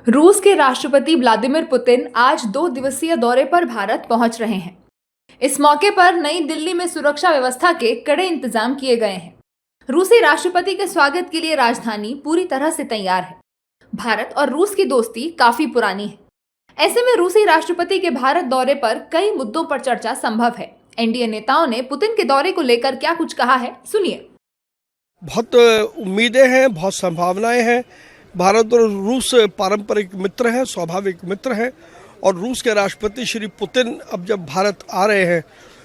रूस के राष्ट्रपति व्लादिमीर पुतिन आज 2 दिवसीय दौरे पर भारत पहुंच रहे हैं। इस मौके पर नई दिल्ली में सुरक्षा व्यवस्था के कड़े इंतजाम किए गए हैं। रूसी राष्ट्रपति के स्वागत के लिए राजधानी पूरी तरह से तैयार है। भारत और रूस की दोस्ती काफी पुरानी है। ऐसे में रूसी राष्ट्रपति के भारत दौरे पर कई मुद्दों पर चर्चा संभव है। एनडीए नेताओं ने पुतिन के दौरे को लेकर क्या कुछ कहा है, सुनिए। बहुत उम्मीदें हैं, बहुत संभावनाएं हैं। भारत और रूस पारंपरिक मित्र हैं, स्वाभाविक मित्र हैं, और रूस के राष्ट्रपति श्री पुतिन अब जब भारत आ रहे हैं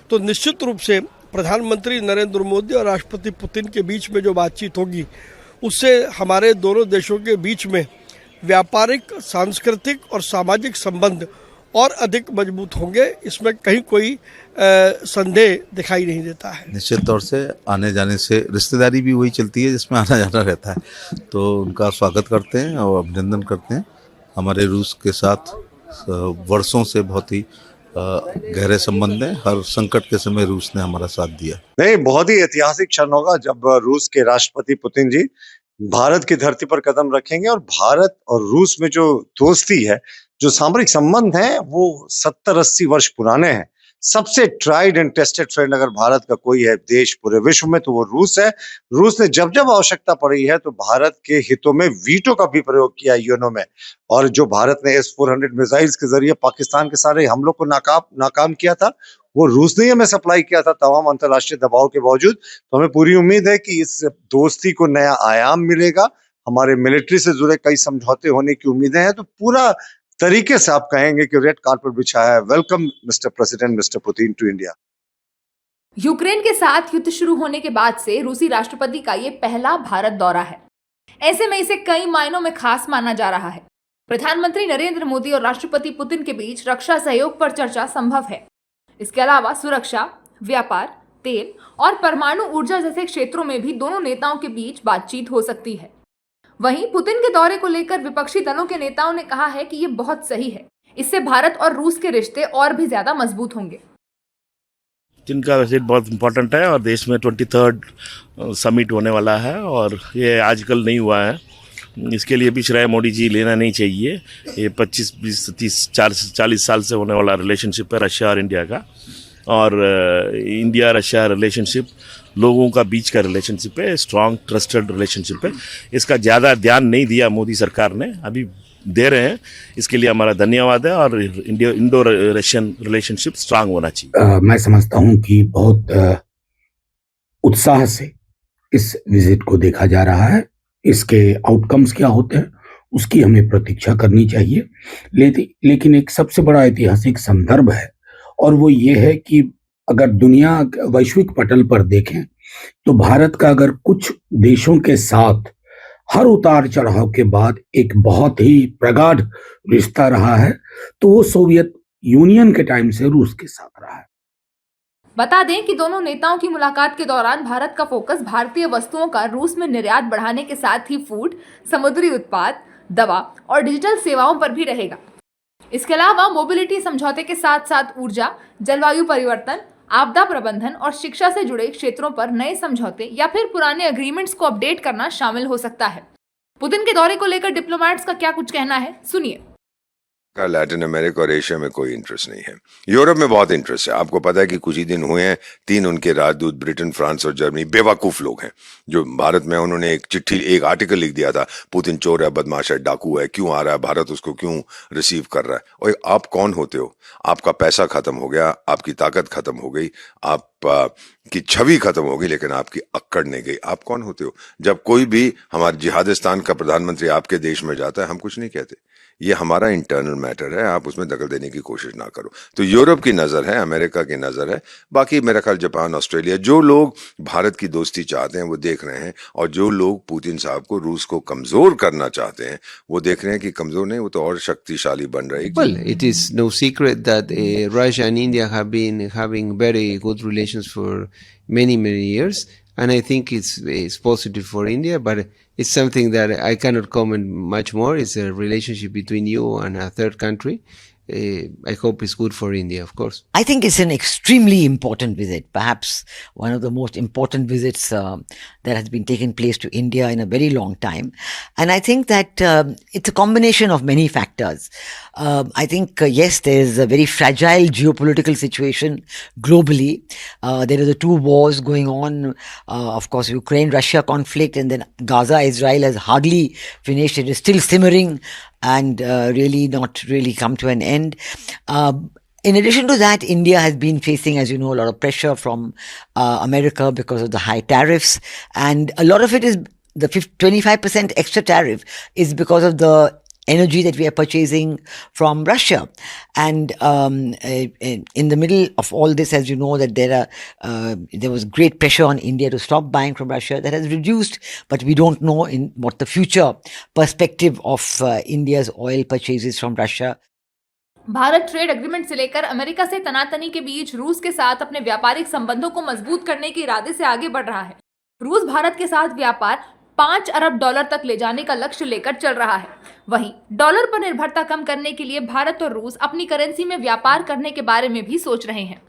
तो निश्चित रूप से प्रधानमंत्री नरेंद्र मोदी और राष्ट्रपति पुतिन के बीच में जो बातचीत होगी उससे हमारे दोनों देशों के बीच में व्यापारिक, सांस्कृतिक और सामाजिक संबंध और अधिक मजबूत होंगे। इसमें कहीं कोई संदेह दिखाई नहीं देता है। निश्चित तौर से आने जाने से रिश्तेदारी भी वही चलती है जिसमें आना जाना रहता है, तो उनका स्वागत करते हैं और अभिनंदन करते हैं। हमारे रूस के साथ वर्षों से बहुत ही गहरे संबंध हैं। हर संकट के समय रूस ने हमारा साथ दिया। नहीं, बहुत ही ऐतिहासिक क्षण होगा जब रूस के राष्ट्रपति पुतिन जी भारत की धरती पर कदम रखेंगे। और भारत और रूस में जो दोस्ती है, जो सामरिक संबंध है, वो 70-80 वर्ष पुराने हैं। सबसे ट्राइड एंड टेस्टेड फ्रेंड अगर भारत का कोई है देश पूरे विश्व में तो वो रूस है। रूस ने जब जब आवश्यकता पड़ी है तो भारत के हितों में वीटो का भी प्रयोग किया यूएनओ में। और जो भारत ने S-400 मिसाइल्स के जरिए पाकिस्तान के सारे हमलों को नाकाम किया था, वो रूस ने हमें सप्लाई किया था तमाम अंतर्राष्ट्रीय दबाव के बावजूद। तो हमें पूरी उम्मीद है कि इस दोस्ती को नया आयाम मिलेगा। हमारे मिलिट्री से जुड़े कई समझौते होने की उम्मीदें हैं। तो पूरा तरीके से आप कहेंगे कि रेड कार्पेट बिछाया है। Welcome mister president, mister Putin to India. Ukraine के साथ युद्ध शुरू होने के बाद से रूसी राष्ट्रपति का ये पहला भारत दौरा है। ऐसे में इसे कई मायनों में खास माना जा रहा है। प्रधानमंत्री नरेंद्र मोदी और राष्ट्रपति पुतिन के बीच रक्षा सहयोग पर चर्चा संभव है। इसके अलावा सुरक्षा, व्यापार, तेल और परमाणु ऊर्जा जैसे क्षेत्रों में भी दोनों नेताओं के बीच बातचीत हो सकती है। वहीं पुतिन के दौरे को लेकर विपक्षी दलों के नेताओं ने कहा है कि ये बहुत सही है। इससे भारत और रूस के रिश्ते और भी ज्यादा मजबूत होंगे। चीन का विजिट बहुत इम्पोर्टेंट है और देश में 23rd समिट होने वाला है और ये आजकल नहीं हुआ है। इसके लिए भी श्रेय मोदी जी लेना नहीं चाहिए। ये 25, 20, 30, 40 साल से होने वाला रिलेशनशिप है रशिया और इंडिया का। और इंडिया रशिया रिलेशनशिप लोगों का बीच का रिलेशनशिप है, स्ट्रॉन्ग ट्रस्टेड रिलेशनशिप है। इसका ज़्यादा ध्यान नहीं दिया मोदी सरकार ने, अभी दे रहे हैं। इसके लिए हमारा धन्यवाद है और इंडो रशियन रिलेशनशिप स्ट्रांग होना चाहिए। मैं समझता हूं कि बहुत उत्साह से इस विजिट को देखा जा रहा है। इसके आउटकम्स क्या होते हैं उसकी हमें प्रतीक्षा करनी चाहिए। लेकिन एक सबसे बड़ा ऐतिहासिक संदर्भ है और वो ये है कि अगर दुनिया वैश्विक पटल पर देखें तो भारत का अगर कुछ देशों के साथ हर उतार चढ़ाव के बाद एक बहुत ही प्रगाढ़ रिश्ता रहा है तो वो सोवियत यूनियन के टाइम से रूस के साथ रहा है। बता दें कि दोनों नेताओं की मुलाकात के दौरान भारत का फोकस भारतीय वस्तुओं का रूस में निर्यात बढ़ाने के साथ ही फूड, समुद्री उत्पाद, दवा और डिजिटल सेवाओं पर भी रहेगा। इसके अलावा मोबिलिटी समझौते के साथ साथ ऊर्जा, जलवायु परिवर्तन, आपदा प्रबंधन और शिक्षा से जुड़े क्षेत्रों पर नए समझौते या फिर पुराने एग्रीमेंट्स को अपडेट करना शामिल हो सकता है। पुतिन के दौरे को लेकर डिप्लोमैट्स का क्या कुछ कहना है, सुनिए। लैटिन अमेरिका और एशिया में कोई इंटरेस्ट नहीं है। यूरोप में बहुत इंटरेस्ट है। आपको पता है कि कुछ ही दिन हुए हैं 3 उनके राजदूत ब्रिटेन, फ्रांस और जर्मनी बेवकूफ लोग हैं जो भारत में उन्होंने एक आर्टिकल लिख दिया था, पुतिन चोर है, बदमाश है, डाकू है, क्यों आ रहा है भारत, उसको क्यों रिसीव कर रहा है। और आप कौन होते हो? आपका पैसा खत्म हो गया, आपकी ताकत खत्म हो गई, आप की छवि खत्म हो गई, लेकिन आपकी अक्कड़ नहीं गई। आप कौन होते हो? जब कोई भी हमारे जिहादिस्तान का प्रधानमंत्री आपके देश में जाता है हम कुछ नहीं कहते। ये हमारा इंटरनल मैटर है, आप उसमें दखल देने की कोशिश ना करो। तो यूरोप की नज़र है, अमेरिका की नज़र है, बाकी मेरा ख्याल जापान, ऑस्ट्रेलिया, जो लोग भारत की दोस्ती चाहते हैं वो देख रहे हैं। और जो लोग पुतिन साहब को, रूस को कमज़ोर करना चाहते हैं वो देख रहे हैं कि कमज़ोर नहीं, वो तो और शक्तिशाली बन रहे हैं। Well, it is no secret that Russia and India have been having very good relations for many years. And I think it's positive for India, but it's something that I cannot comment much more. It's a relationship between you and a third country. I hope it's good for India, of course. I think it's an extremely important visit, perhaps one of the most important visits that has been taking place to India in a very long time. And I think that it's a combination of many factors. I think, yes, there is a very fragile geopolitical situation globally. There are the two wars going on, of course, Ukraine-Russia conflict, and then Gaza-Israel has hardly finished. It is still simmering and really not really come to an end. In addition to that, India has been facing, as you know, a lot of pressure from America because of the high tariffs. And a lot of it is the 25% extra tariff is because of the energy that we are purchasing from Russia. And in the middle of all this, as you know, that there was great pressure on India to stop buying from Russia. That has reduced, but we don't know in what the future perspective of India's oil purchases from Russia. Bharat trade agreement से लेकर America से तनातनी के बीच रूस के साथ अपने व्यापारिक संबंधों को मजबूत करने के इरादे से आगे बढ़ रहा है। रूस भारत के साथ व्यापार 5 अरब डॉलर तक ले जाने का लक्ष्य लेकर चल रहा है। वहीं डॉलर पर निर्भरता कम करने के लिए भारत और रूस अपनी करेंसी में व्यापार करने के बारे में भी सोच रहे हैं।